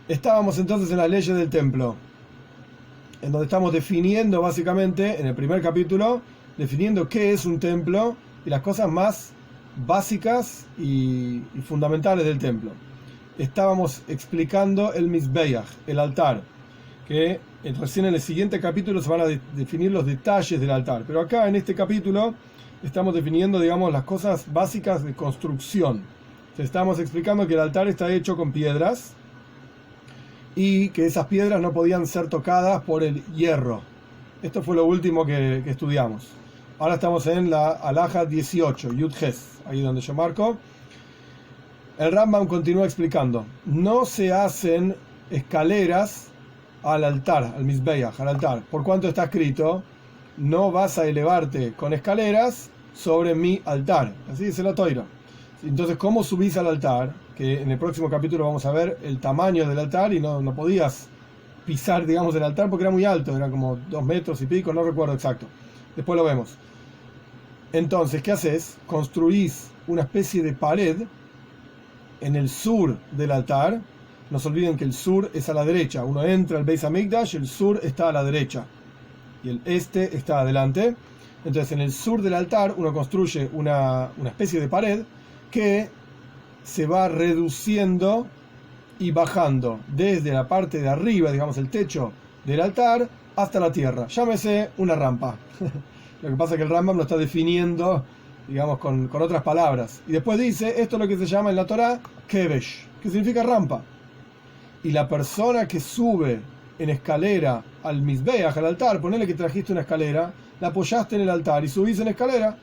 Estábamos entonces en las leyes del templo, en donde estamos definiendo básicamente, en el primer capítulo, definiendo qué es un templo y las cosas más básicas y fundamentales del templo. Estábamos explicando el Mizbeach, el altar, que recién en el siguiente capítulo se van a definir los detalles del altar, pero acá en este capítulo estamos definiendo, digamos, las cosas básicas de construcción. Estamos explicando que el altar está hecho con piedras y que esas piedras no podían ser tocadas por el hierro. Esto fue lo último que estudiamos. Ahora estamos en la Alhaja 18, Yud Ches, ahí donde yo marco. El Rambam continúa explicando: no se hacen escaleras al altar, al Mizbeach, al altar, por cuanto está escrito: no vas a elevarte con escaleras sobre mi altar. Así dice la Toira. Entonces, ¿cómo subís al altar? Que en el próximo capítulo vamos a ver el tamaño del altar, y no podías pisar, digamos, el altar porque era muy alto, era como 2 metros y pico, no recuerdo exacto. Después lo vemos. Entonces, ¿qué haces? Construís una especie de pared en el sur del altar. No se olviden que el sur es a la derecha. Uno entra al Beis Hamikdash, el sur está a la derecha y el este está adelante. Entonces, en el sur del altar uno construye una especie de pared que se va reduciendo y bajando desde la parte de arriba, digamos el techo del altar, hasta la tierra. Llámese una rampa. Lo que pasa es que el Rambam lo está definiendo, digamos, con otras palabras. Y después dice, esto es lo que se llama en la Torá Kevesh, que significa rampa. Y la persona que sube en escalera al Mizbeach, al altar, ponele que trajiste una escalera, la apoyaste en el altar y subís en escalera,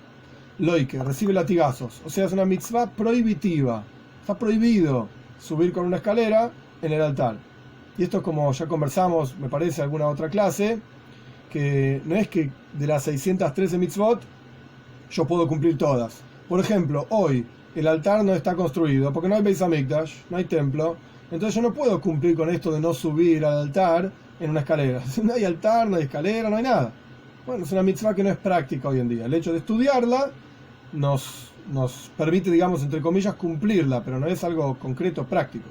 loike, recibe latigazos. O sea, es una mitzvah prohibitiva. Está prohibido subir con una escalera en el altar. Y esto, como ya conversamos, me parece, alguna otra clase, que no es que de las 613 mitzvot yo puedo cumplir todas. Por ejemplo, hoy el altar no está construido porque no hay Beis Hamikdash, no hay templo. Entonces yo no puedo cumplir con esto de no subir al altar en una escalera. No hay altar, no hay escalera, no hay nada. Bueno, es una mitzvah que no es práctica hoy en día. El hecho de estudiarla nos permite, digamos, entre comillas, cumplirla, pero no es algo concreto, práctico.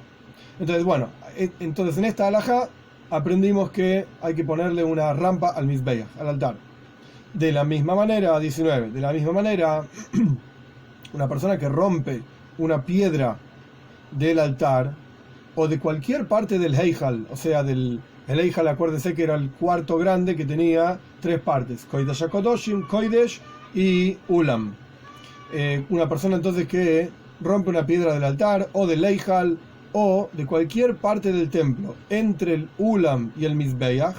Entonces, bueno, en esta halajá aprendimos que hay que ponerle una rampa al Mizbeach, al altar. De la misma manera, 19, de la misma manera, una persona que rompe una piedra del altar o de cualquier parte del Heijal, o sea, el Heijal, acuérdense que era el cuarto grande que tenía 3 partes, Kodesh HaKodoshim, Kodesh y Ulam. Una persona entonces que rompe una piedra del altar o del Heijal o de cualquier parte del templo entre el Ulam y el Mizbeach,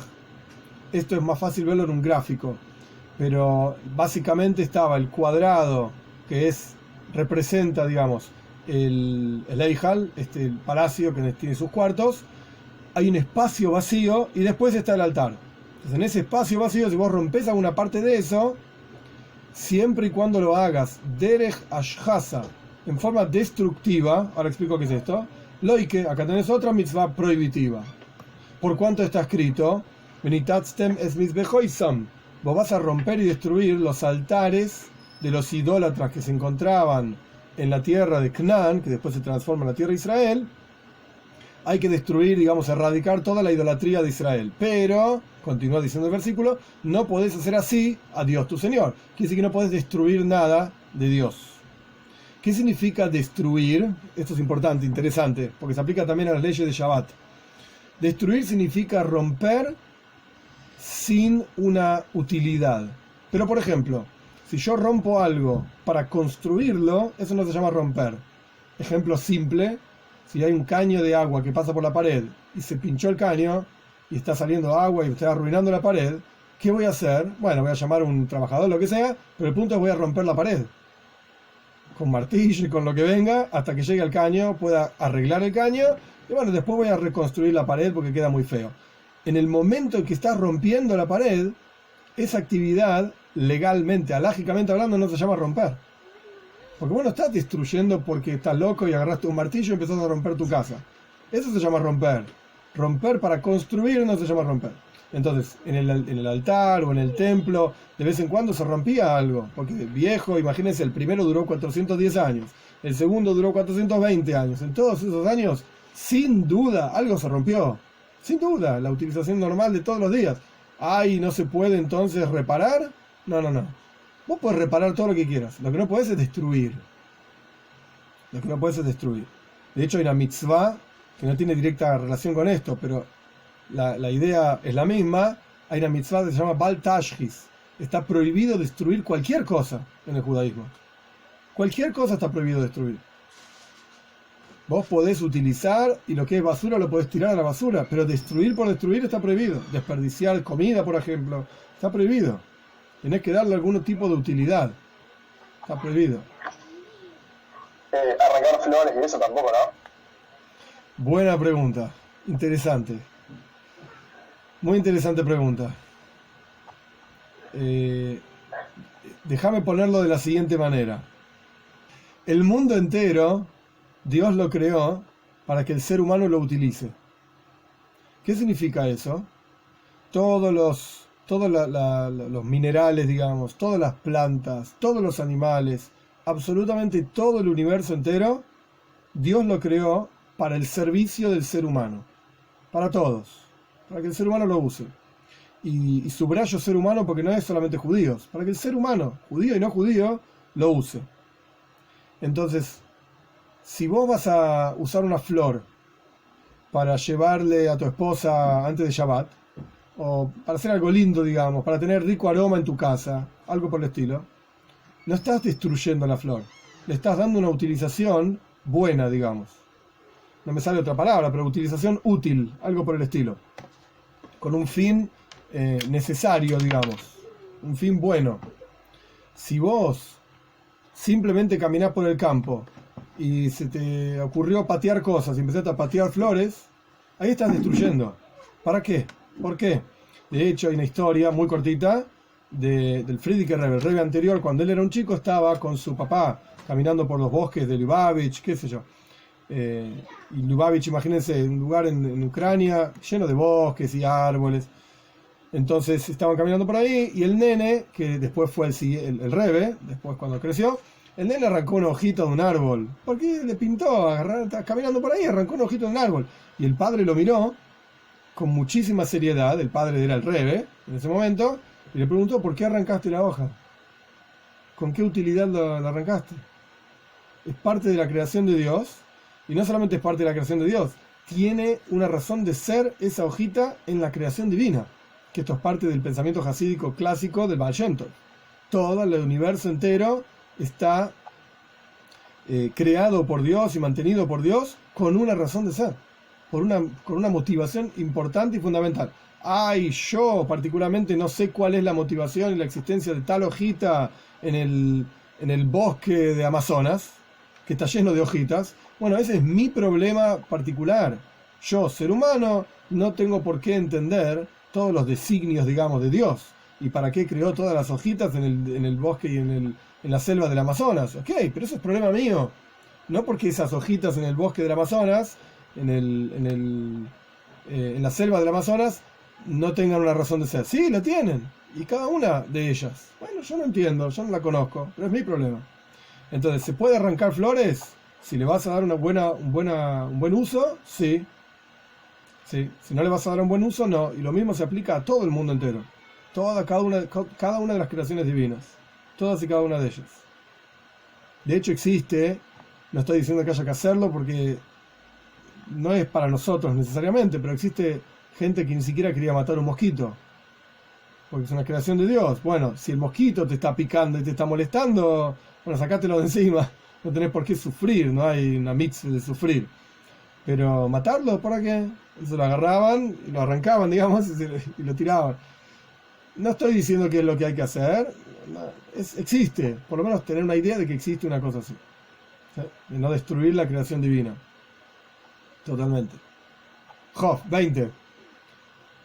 esto es más fácil verlo en un gráfico, pero básicamente estaba el cuadrado que representa, digamos, el Heijal, el palacio que tiene sus cuartos. Hay un espacio vacío y después está el altar. Entonces, en ese espacio vacío, si vos rompes alguna parte de eso, siempre y cuando lo hagas derech ashhasa, en forma destructiva, ahora explico qué es esto, loike, acá tenés otra mitzvah prohibitiva. Por cuanto está escrito, benitatztem es mizbehoisam, vos vas a romper y destruir los altares de los idólatras que se encontraban en la tierra de Canaán, que después se transforma en la tierra de Israel. Hay que destruir, digamos, erradicar toda la idolatría de Israel. Pero, continúa diciendo el versículo, no podés hacer así a Dios tu Señor. Quiere decir que no podés destruir nada de Dios. ¿Qué significa destruir? Esto es importante, interesante, porque se aplica también a las leyes de Shabbat. Destruir significa romper sin una utilidad. Pero, por ejemplo, si yo rompo algo para construirlo, eso no se llama romper. Ejemplo simple: si hay un caño de agua que pasa por la pared y se pinchó el caño y está saliendo agua y está arruinando la pared, ¿qué voy a hacer? Bueno, voy a llamar a un trabajador, lo que sea, pero el punto es voy a romper la pared con martillo y con lo que venga hasta que llegue al caño, pueda arreglar el caño y bueno, después voy a reconstruir la pared porque queda muy feo. En el momento en que estás rompiendo la pared, esa actividad legalmente, alágicamente hablando, no se llama romper. Porque vos no estás destruyendo porque estás loco y agarraste un martillo y empezás a romper tu casa. Eso se llama romper. Romper para construir no se llama romper. Entonces, en el altar o en el templo, de vez en cuando se rompía algo. Porque viejo, imagínense, el primero duró 410 años. El segundo duró 420 años. En todos esos años sin duda, algo se rompió. Sin duda, la utilización normal de todos los días. Ay, ¿no se puede entonces reparar? No, no, no. Vos podés reparar todo lo que quieras. Lo que no podés es destruir. Lo que no podés es destruir. De hecho, hay una mitzvah que no tiene directa relación con esto, pero la idea es la misma. Hay una mitzvah que se llama Bal Tashchis. Está prohibido destruir cualquier cosa en el judaísmo. Cualquier cosa está prohibido destruir. Vos podés utilizar y lo que es basura lo podés tirar a la basura, pero destruir por destruir está prohibido. Desperdiciar comida, por ejemplo, está prohibido. Tenés que darle algún tipo de utilidad. Está prohibido. Arrancar flores y eso tampoco, ¿no? Buena pregunta. Interesante. Muy interesante pregunta. Déjame ponerlo de la siguiente manera. El mundo entero, Dios lo creó para que el ser humano lo utilice. ¿Qué significa eso? Todos los minerales, digamos, todas las plantas, todos los animales, absolutamente todo el universo entero, Dios lo creó para el servicio del ser humano. Para todos. Para que el ser humano lo use. Y subrayo ser humano porque no es solamente judíos. Para que el ser humano, judío y no judío, lo use. Entonces, si vos vas a usar una flor para llevarle a tu esposa antes de Shabbat, o para hacer algo lindo, digamos, para tener rico aroma en tu casa, algo por el estilo, no estás destruyendo la flor. Le estás dando una utilización buena, digamos. No me sale otra palabra, pero utilización útil, algo por el estilo. Con un fin necesario, digamos. Un fin bueno. Si vos simplemente caminás por el campo y se te ocurrió patear cosas y empezaste a patear flores, ahí estás destruyendo. ¿Para qué? ¿Por qué? De hecho, hay una historia muy cortita del Friedrich Rebbe. El Rebbe anterior, cuando él era un chico, estaba con su papá caminando por los bosques de Lubavitch, qué sé yo. Y Lubavitch, imagínense, un lugar en Ucrania lleno de bosques y árboles. Entonces estaban caminando por ahí y el nene, que después fue el Rebbe, después cuando creció, el nene arrancó una hojita de un árbol. Porque le pintó, estaba caminando por ahí, arrancó una hojita de un árbol. Y el padre lo miró con muchísima seriedad, el padre era el Rebbe en ese momento, y le preguntó: ¿por qué arrancaste la hoja? ¿Con qué utilidad la arrancaste? Es parte de la creación de Dios, y no solamente es parte de la creación de Dios, tiene una razón de ser esa hojita en la creación divina, que esto es parte del pensamiento hasídico clásico del Baal Shem Tov. Todo el universo entero está creado por Dios y mantenido por Dios con una razón de ser, con una motivación importante y fundamental. Ay, yo particularmente no sé cuál es la motivación y la existencia de tal hojita en el bosque de Amazonas, que está lleno de hojitas. Bueno, ese es mi problema particular. Yo, ser humano, no tengo por qué entender todos los designios, digamos, de Dios. ¿Y para qué creó todas las hojitas en el bosque y en la selva del Amazonas? Ok, pero eso es problema mío. No porque esas hojitas en el bosque del Amazonas, en la selva del Amazonas, no tengan una razón de ser. Sí, la tienen. Y cada una de ellas. Bueno, yo no entiendo, yo no la conozco, pero es mi problema. Entonces, ¿se puede arrancar flores? Si le vas a dar un buen uso, sí. Sí. Si no le vas a dar un buen uso, no. Y lo mismo se aplica a todo el mundo entero. Cada una de las creaciones divinas. Todas y cada una de ellas. De hecho existe, no estoy diciendo que haya que hacerlo porque no es para nosotros necesariamente, pero existe gente que ni siquiera quería matar un mosquito. Porque es una creación de Dios. Bueno, si el mosquito te está picando y te está molestando, bueno, sacátelo de encima. No tenés por qué sufrir, no hay una mitzvah de sufrir. Pero matarlo, ¿para qué? Se lo agarraban y lo arrancaban, digamos, y lo tiraban. No estoy diciendo que es lo que hay que hacer. Existe, por lo menos tener una idea de que existe una cosa así. ¿Sí? De no destruir la creación divina. Totalmente. Job 20.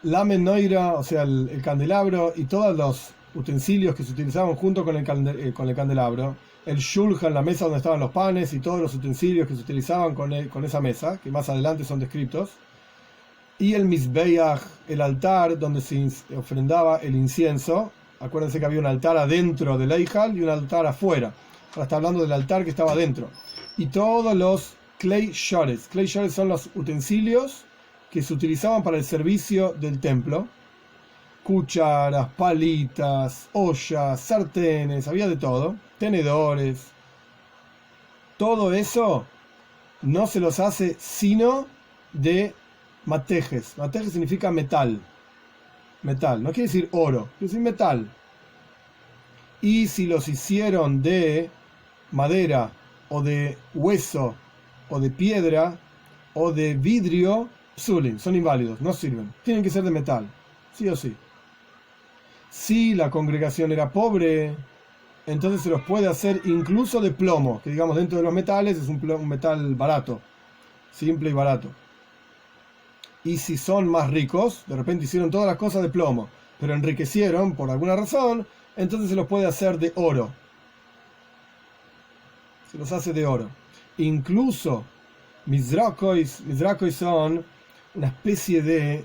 La menorá, o sea, el candelabro y todos los utensilios que se utilizaban junto con el candelabro, el shulchan, la mesa donde estaban los panes y todos los utensilios que se utilizaban con esa mesa, que más adelante son descritos, y el mizbeach, el altar donde se ofrendaba el incienso. Acuérdense que había un altar adentro del Eijal y un altar afuera. Ahora está hablando del altar que estaba adentro. Y todos los Klei Shores. Klei Shores son los utensilios que se utilizaban para el servicio del templo. Cucharas, palitas, ollas, sartenes, había de todo. Tenedores. Todo eso no se los hace sino de matejes. Matejes significa metal. Metal, no quiere decir oro, quiere decir metal. Y si los hicieron de madera, o de hueso, o de piedra, o de vidrio, psulin, son inválidos, no sirven. Tienen que ser de metal, sí o sí. Si la congregación era pobre, entonces se los puede hacer incluso de plomo, que digamos dentro de los metales es un metal barato, simple y barato. Y si son más ricos, de repente hicieron todas las cosas de plomo, pero enriquecieron por alguna razón, entonces se los puede hacer de oro. Se los hace de oro. Incluso mizrakois son una especie de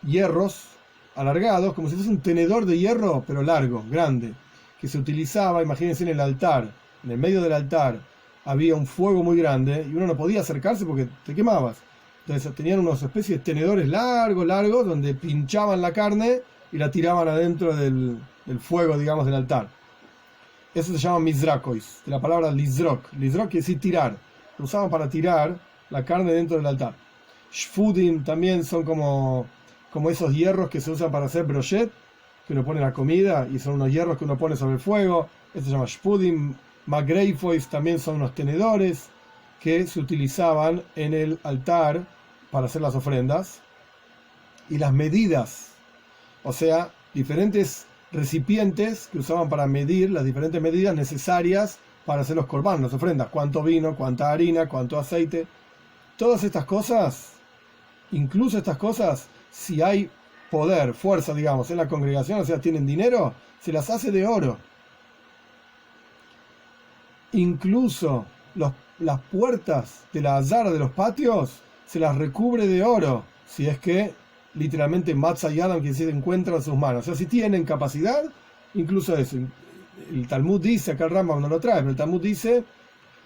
hierros alargados, como si fuese un tenedor de hierro, pero largo, grande, que se utilizaba, imagínense, en el altar. En el medio del altar había un fuego muy grande y uno no podía acercarse porque te quemabas. Entonces tenían unas especies de tenedores largos, donde pinchaban la carne y la tiraban adentro del fuego, digamos, del altar. Eso se llama mizrakois, de la palabra lizrok. Lizrok quiere decir tirar. Lo usaban para tirar la carne dentro del altar. Shfudim también son como esos hierros que se usan para hacer brochet, que uno pone la comida, y son unos hierros que uno pone sobre el fuego. Eso se llama shfudim. Magreifois también son unos tenedores que se utilizaban en el altar para hacer las ofrendas. Y las medidas, o sea, diferentes recipientes que usaban para medir las diferentes medidas necesarias para hacer los korban, las ofrendas. Cuánto vino, cuánta harina, cuánto aceite. Todas estas cosas, incluso estas cosas, si hay poder, fuerza, digamos, en la congregación, o sea, tienen dinero, se las hace de oro. Incluso las puertas de la azara de los patios se las recubre de oro, si es que literalmente Matzah y Adam que se encuentran en sus manos. O sea, si tienen capacidad, incluso eso. El Talmud dice, acá el Rambam no lo trae, pero el Talmud dice,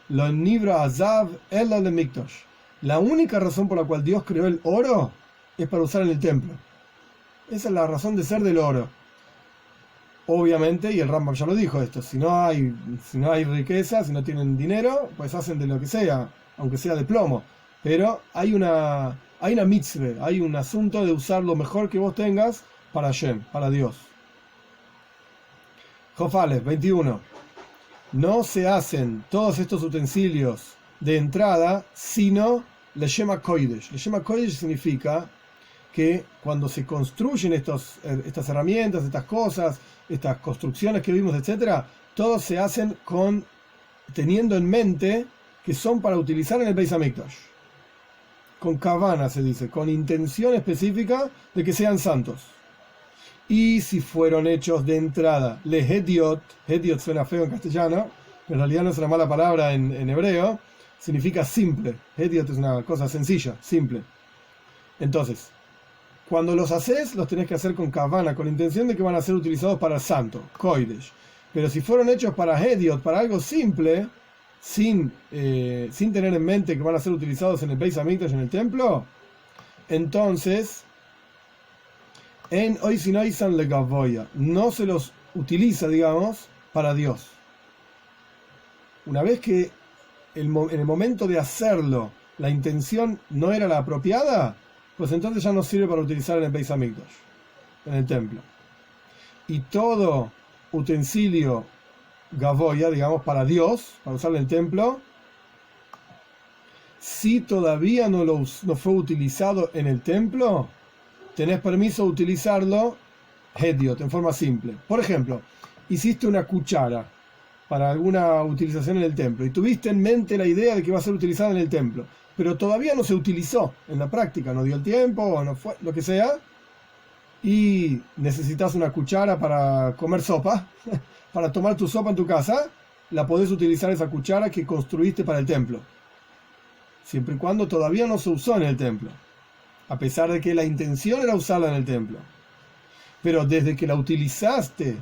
lo nibra azav ela le mikdosh. La única razón por la cual Dios creó el oro es para usar en el templo. Esa es la razón de ser del oro. Obviamente, y el Rambam ya lo dijo esto, si no hay riqueza, si no tienen dinero, pues hacen de lo que sea, aunque sea de plomo. Pero hay una mitzvah, hay un asunto de usar lo mejor que vos tengas para Hashem, para Dios. Jofales 21. No se hacen todos estos utensilios de entrada, sino Leshema Kodesh. Leshema Kodesh significa que cuando se construyen estas herramientas, estas cosas, estas construcciones que vimos, etcétera, todos se hacen teniendo en mente que son para utilizar en el Beis Hamikdash. Con kavana se dice, con intención específica de que sean santos. Y si fueron hechos de entrada, le hediot suena feo en castellano, pero en realidad no es una mala palabra en hebreo, significa simple. Hediot es una cosa sencilla, simple. Entonces, cuando los haces, los tenés que hacer con kavana, con la intención de que van a ser utilizados para el santo, kodesh. Pero si fueron hechos para hediot, para algo simple, sin tener en mente que van a ser utilizados en el Beis Hamikdash, en el templo, entonces en oisinoisan legavoya, no se los utiliza, digamos, para Dios. Una vez que en el momento de hacerlo la intención no era la apropiada, pues entonces ya no sirve para utilizar en el Beis Hamikdash, en el templo. Y todo utensilio gavoya, digamos, para Dios, para usarlo en el templo, si todavía no fue utilizado en el templo, tenés permiso de utilizarlo hediot, en forma simple. Por ejemplo, hiciste una cuchara para alguna utilización en el templo y tuviste en mente la idea de que va a ser utilizada en el templo, pero todavía no se utilizó en la práctica, no dio el tiempo o no fue, lo que sea, y necesitas una cuchara para comer sopa, para tomar tu sopa en tu casa, la podés utilizar esa cuchara que construiste para el templo, siempre y cuando todavía no se usó en el templo, a pesar de que la intención era usarla en el templo. Pero desde que la utilizaste,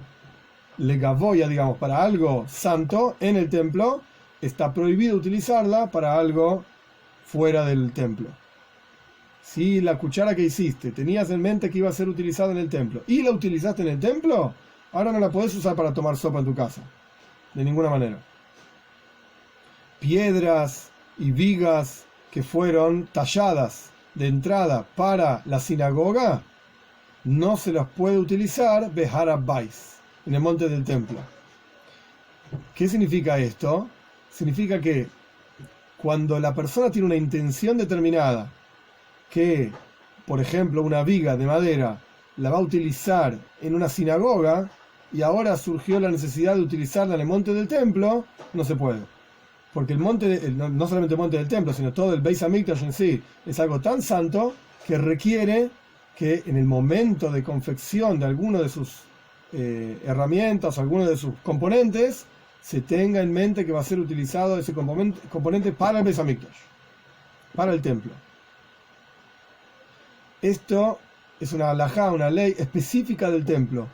legavoya, digamos, para algo santo en el templo, está prohibido utilizarla para algo fuera del templo. Si la cuchara que hiciste tenías en mente que iba a ser utilizada en el templo y la utilizaste en el templo, ahora no la podés usar para tomar sopa en tu casa. De ninguna manera. Piedras y vigas que fueron talladas de entrada para la sinagoga, no se las puede utilizar Behar Abayis, en el monte del templo. ¿Qué significa esto? Significa que cuando la persona tiene una intención determinada, que, por ejemplo, una viga de madera la va a utilizar en una sinagoga, y ahora surgió la necesidad de utilizarla en el monte del templo, no se puede. Porque el monte, no solamente el monte del templo, sino todo el Beis Hamikdash en sí, es algo tan santo que requiere que en el momento de confección de alguno de sus herramientas, alguno de sus componentes, se tenga en mente que va a ser utilizado ese componente para el Beis Hamikdash, para el templo. Esto es una halajá, una ley específica del templo.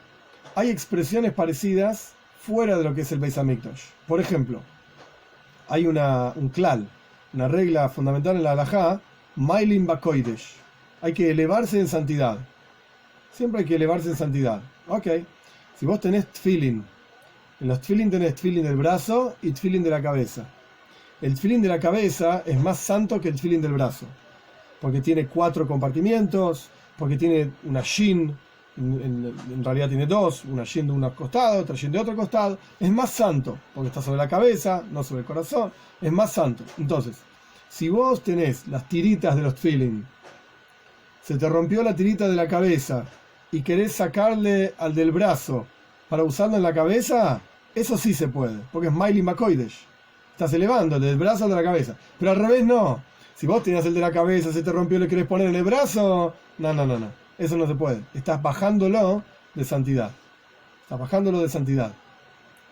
Hay expresiones parecidas fuera de lo que es el Beis Hamikdash. Por ejemplo, hay un klal, una regla fundamental en la halajá, Mailin Bakoidesh. Hay que elevarse en santidad. Siempre hay que elevarse en santidad. Ok. Si vos tenés tfilin, en los tfilin tenés tfilin del brazo y tfilin de la cabeza. El tfilin de la cabeza es más santo que el tfilin del brazo, porque tiene 4 compartimientos, porque tiene una shin, en realidad tiene 2, una shin de un costado, otra shin de otro costado. Es más santo, porque está sobre la cabeza, no sobre el corazón, es más santo. Entonces, si vos tenés las tiritas de los tfilin, se te rompió la tirita de la cabeza y querés sacarle al del brazo para usarlo en la cabeza, eso sí se puede, porque es Maili Makoidesh. Estás elevando el del brazo al de la cabeza. Pero al revés no. Si vos tenías el de la cabeza, se te rompió y le querés poner en el brazo, no. Eso no se puede. Estás bajándolo de santidad. Estás bajándolo de santidad.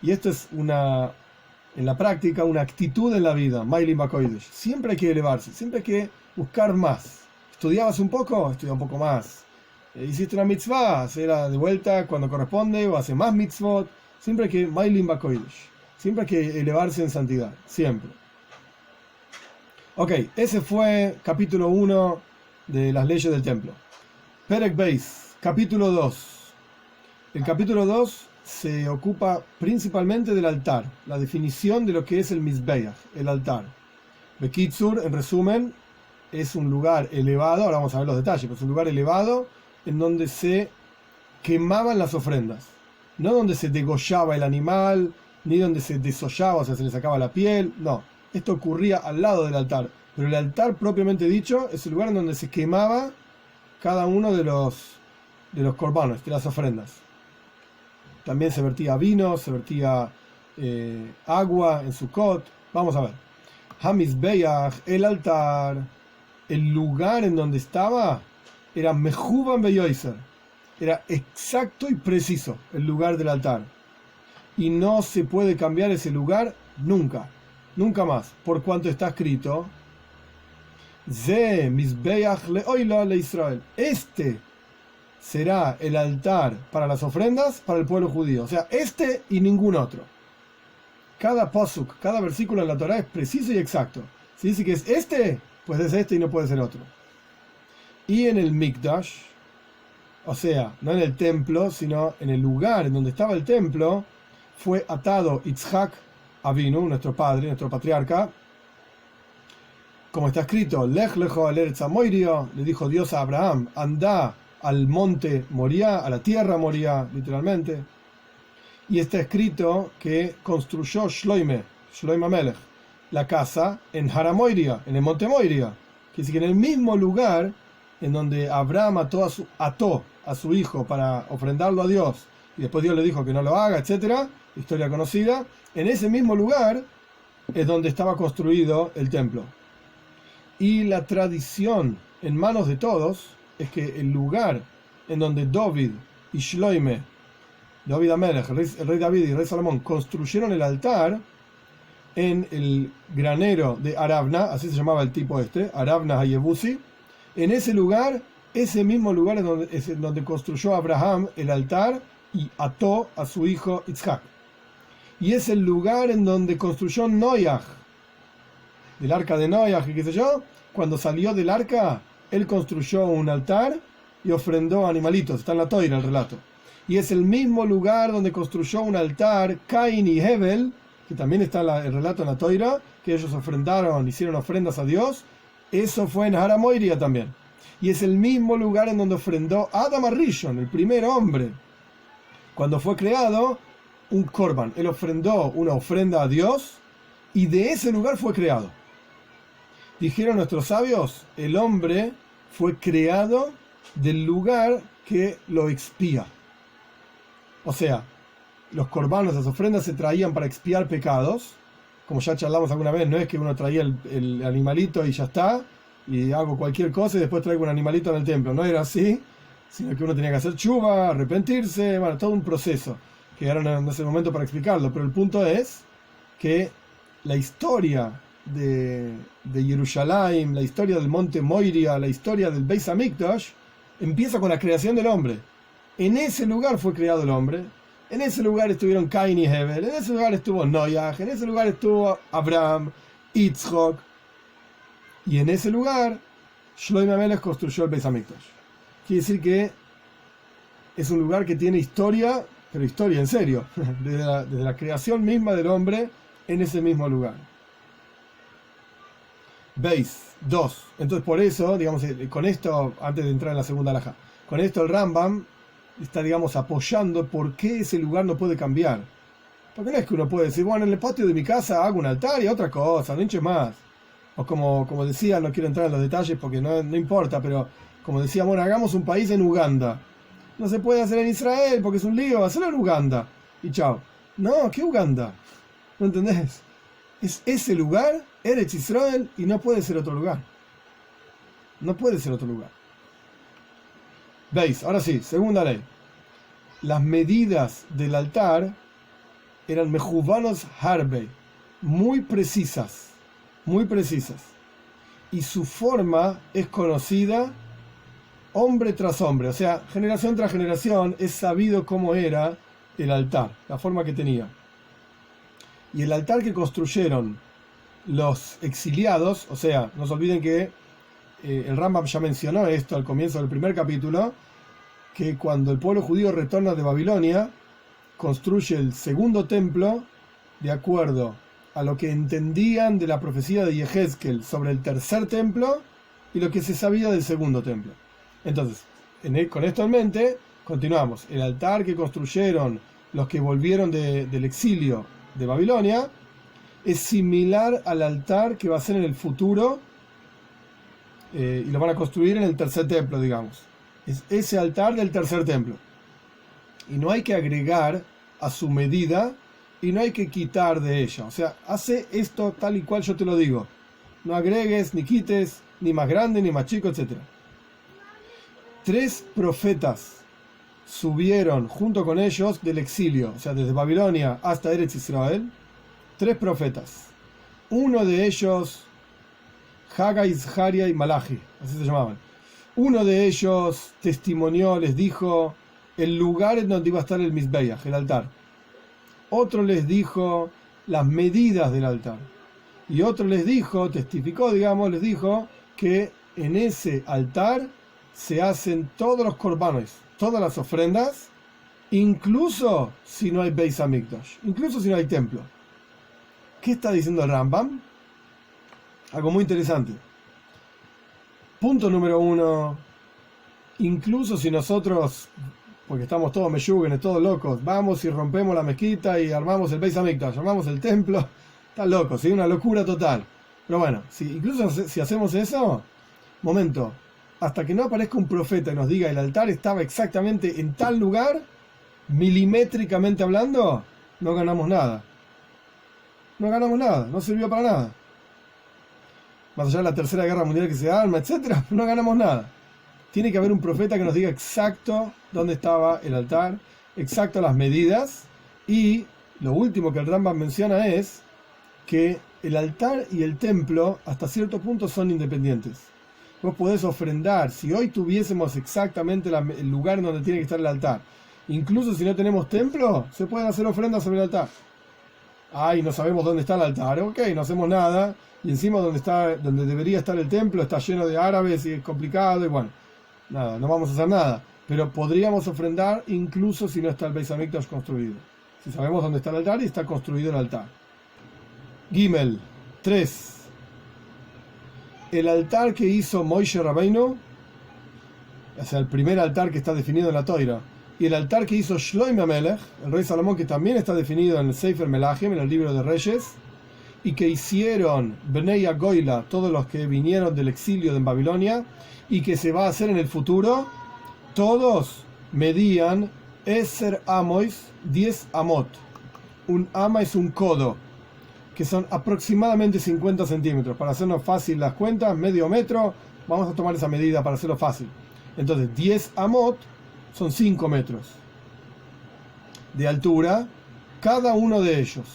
Y esto es en la práctica, una actitud en la vida. Maili Makoidesh. Siempre hay que elevarse, siempre hay que buscar más. ¿Estudiabas un poco? Estudia un poco más. Hiciste una mitzvah, hacerla de vuelta cuando corresponde, o hace más mitzvot. Siempre hay que Maili Makoidesh. Siempre hay que elevarse en santidad. Siempre. Ok, ese fue capítulo 1 de las leyes del templo. Perek Beis, capítulo 2. El capítulo 2 se ocupa principalmente del altar, la definición de lo que es el Mizbeach, el altar. Bekitsur, en resumen, es un lugar elevado, ahora vamos a ver los detalles, pero es un lugar elevado en donde se quemaban las ofrendas. No donde se degollaba el animal, ni donde se desollaba, o sea, se le sacaba la piel, no. Esto ocurría al lado del altar, pero el altar propiamente dicho es el lugar en donde se quemaba cada uno de los corbanos, de las ofrendas. También se vertía vino, se vertía agua en Sukkot. Vamos a ver. Hamizbeach, el altar, el lugar en donde estaba, era Mejuban Beyoiser. Era exacto y preciso el lugar del altar. Y no se puede cambiar ese lugar nunca. Nunca más, por cuanto está escrito, Ze Mizbeach leoila le Israel. Este será el altar para las ofrendas para el pueblo judío. O sea, este y ningún otro. Cada pasuk, cada versículo en la Torá es preciso y exacto. Si dice que es este, pues es este y no puede ser otro. Y en el Mikdash, o sea, no en el templo, sino en el lugar en donde estaba el templo, fue atado Yitzhak Avinu, nuestro padre, nuestro patriarca, como está escrito, Lech lecho al Eretz Moria, le dijo Dios a Abraham, anda al monte Moriah, a la tierra Moriah, literalmente. Y está escrito que construyó Shloime Amelech, la casa en Haramoiria, en el monte Moria. Quiere decir que en el mismo lugar en donde Abraham ató a su hijo para ofrendarlo a Dios, y después Dios le dijo que no lo haga, etcétera, historia conocida, en ese mismo lugar es donde estaba construido el templo. Y la tradición en manos de todos es que el lugar en donde David y Shloime, David Amelech, el rey David y el rey Salomón, construyeron el altar en el granero de Arabna, así se llamaba el tipo Arabna Hayebusi. En ese lugar, ese mismo lugar es donde construyó Abraham el altar y ató a su hijo Yitzhak. y es el lugar en donde construyó Noach, del arca de Noach y qué sé yo. Cuando salió del arca, él construyó un altar y ofrendó animalitos. Está en la Toira el relato. Y es el mismo lugar donde construyó un altar Caín y Hebel, que también está el relato en la Toira, que ellos ofrendaron, hicieron ofrendas a Dios. Eso fue en Har HaMoria también. Y es el mismo lugar en donde ofrendó Adam HaRishon, el primer hombre. Cuando fue creado, un korban. Él ofrendó una ofrenda a Dios y de ese lugar fue creado. Dijeron nuestros sabios, el hombre fue creado del lugar que lo expía. O sea, los corbanos, las ofrendas se traían para expiar pecados. Como ya charlamos alguna vez, no es que uno traía el animalito y ya está, y hago cualquier cosa y después traigo un animalito en el templo. No era así, sino que uno tenía que hacer chuva, arrepentirse, bueno, todo un proceso, que ahora no es el momento para explicarlo, pero el punto es que la historia de Jerusalén, la historia del monte Moria, la historia del Beis Hamikdash, empieza con la creación del hombre. En ese lugar fue creado el hombre, en ese lugar estuvieron Caín y Hebel, en ese lugar estuvo Noach, en ese lugar estuvo Abraham, Yitzhak, y en ese lugar Shlomo HaMelech construyó el Beis Hamikdash. Quiere decir que es un lugar que tiene historia, pero historia en serio, desde la creación misma del hombre en ese mismo lugar. Beis, 2. Entonces por eso, digamos, con esto, antes de entrar en la segunda halajá, con esto el Rambam está, digamos, apoyando por qué ese lugar no puede cambiar. Porque no es que uno puede decir, bueno, en el patio de mi casa hago un altar y otra cosa, no hinches más. O como decía, no quiero entrar en los detalles porque no importa, pero como decía, bueno, hagamos un país en Uganda. No se puede hacer en Israel porque es un lío, hacerlo en Uganda. Y chao. No, ¿qué Uganda? ¿No entendés? Es ese lugar, Eretz Israel, y no puede ser otro lugar. No puede ser otro lugar. ¿Veis? Ahora sí, segunda ley. Las medidas del altar eran mejuvanos harbe, muy precisas, muy precisas. Y su forma es conocida hombre tras hombre, o sea, generación tras generación es sabido cómo era el altar, la forma que tenía. Y el altar que construyeron los exiliados, o sea, no se olviden que el Rambam ya mencionó esto al comienzo del primer capítulo, que cuando el pueblo judío retorna de Babilonia, construye el segundo templo de acuerdo a lo que entendían de la profecía de Yehezkel sobre el tercer templo y lo que se sabía del segundo templo. Entonces, con esto en mente, continuamos. El altar que construyeron los que volvieron del exilio de Babilonia es similar al altar que va a ser en el futuro y lo van a construir en el tercer templo, digamos. Es ese altar del tercer templo. Y no hay que agregar a su medida y no hay que quitar de ella. O sea, hace esto tal y cual yo te lo digo. No agregues, ni quites, ni más grande, ni más chico, etc. 3 profetas subieron junto con ellos del exilio, o sea, desde Babilonia hasta Eretz Israel. 3 profetas. Uno de ellos, Hagai, Zaharia y Malachi, así se llamaban. Uno de ellos testimonió, les dijo el lugar en donde iba a estar el Mizbeach, el altar. Otro les dijo las medidas del altar. Y otro les dijo, testificó, digamos, les dijo que en ese altar se hacen todos los korbanos, todas las ofrendas, incluso si no hay Beis Hamikdash, incluso si no hay templo. ¿Qué está diciendo el Rambam? Algo muy interesante. Punto número 1. Incluso si nosotros, porque estamos todos meyúgenes, todos locos, vamos y rompemos la mezquita y armamos el Beis Hamikdash, armamos el templo, están locos, ¿sí? Una locura total. Pero bueno, incluso si hacemos eso, momento, hasta que no aparezca un profeta y nos diga el altar estaba exactamente en tal lugar, milimétricamente hablando, no ganamos nada. No ganamos nada, no sirvió para nada. Más allá de la tercera guerra mundial que se arma, etcétera, no ganamos nada. Tiene que haber un profeta que nos diga exacto dónde estaba el altar, exacto las medidas, y lo último que el Rambam menciona es que el altar y el templo hasta cierto punto son independientes. Vos podés ofrendar, si hoy tuviésemos exactamente el lugar en donde tiene que estar el altar, incluso si no tenemos templo, se pueden hacer ofrendas sobre el altar. Ay, no sabemos dónde está el altar. Ok, no hacemos nada. Y encima donde debería estar el templo está lleno de árabes y es complicado. Y bueno, nada, no vamos a hacer nada. Pero podríamos ofrendar incluso si no está el Beis Hamikdash construido. Si sabemos dónde está el altar y está construido el altar. Gimel 3. El altar que hizo Moishe Rabbeinu, o sea, el primer altar que está definido en la Toira, y el altar que hizo Shlomo Melech, el rey Salomón, que también está definido en el Sefer Melachim, en el libro de Reyes, y que hicieron Bnei Agoila, todos los que vinieron del exilio de Babilonia, y que se va a hacer en el futuro, todos medían Eser Amois, 10 amot. Un ama es un codo, que son aproximadamente 50 centímetros. Para hacernos fácil las cuentas, medio metro, vamos a tomar esa medida para hacerlo fácil. Entonces, 10 amot son 5 metros de altura, cada uno de ellos.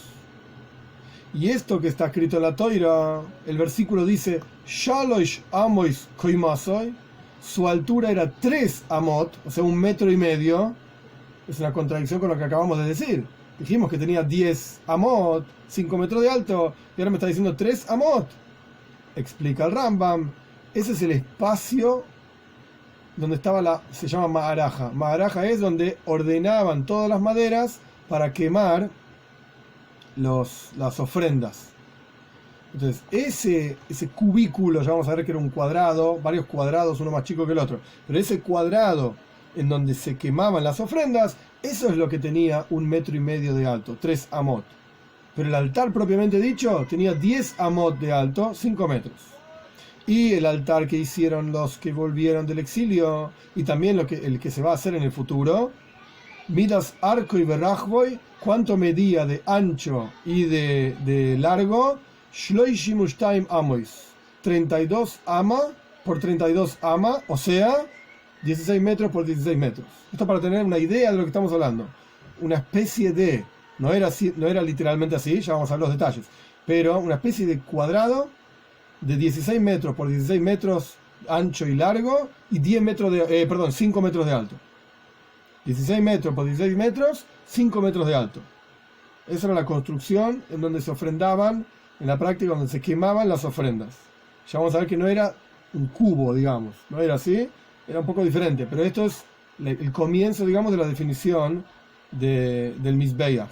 Y esto que está escrito en la Toira, el versículo dice, Shalosh amois koimasoy, su altura era 3 amot, o sea, 1,5 metros. Es una contradicción con lo que acabamos de decir. Dijimos que tenía 10 amot, 5 metros de alto, y ahora me está diciendo 3 amot. Explica el Rambam, ese es el espacio donde estaba se llama Ma'araja. Ma'araja es donde ordenaban todas las maderas para quemar las ofrendas. Entonces, ese cubículo, ya vamos a ver que era un cuadrado, varios cuadrados, uno más chico que el otro, pero ese cuadrado en donde se quemaban las ofrendas, eso es lo que tenía 1,5 metros de alto, 3 amot. Pero el altar propiamente dicho tenía 10 amot de alto, 5 metros. Y el altar que hicieron los que volvieron del exilio, y también el que se va a hacer en el futuro, midas arco y berrajboy, cuánto medía de ancho y de largo, shloishimushtaim amois, 32 ama por 32 ama, o sea, 16 metros por 16 metros. Esto para tener una idea de lo que estamos hablando. Una especie de, no era literalmente así, ya vamos a ver los detalles, pero una especie de cuadrado de 16 metros por 16 metros ancho y largo y 5 metros de alto. 16 metros por 16 metros, 5 metros de alto. Esa era la construcción en donde se ofrendaban, en la práctica donde se quemaban las ofrendas. Ya vamos a ver que no era un cubo, digamos, no era así, era un poco diferente, pero esto es el comienzo, digamos, de la definición del Mizbeach.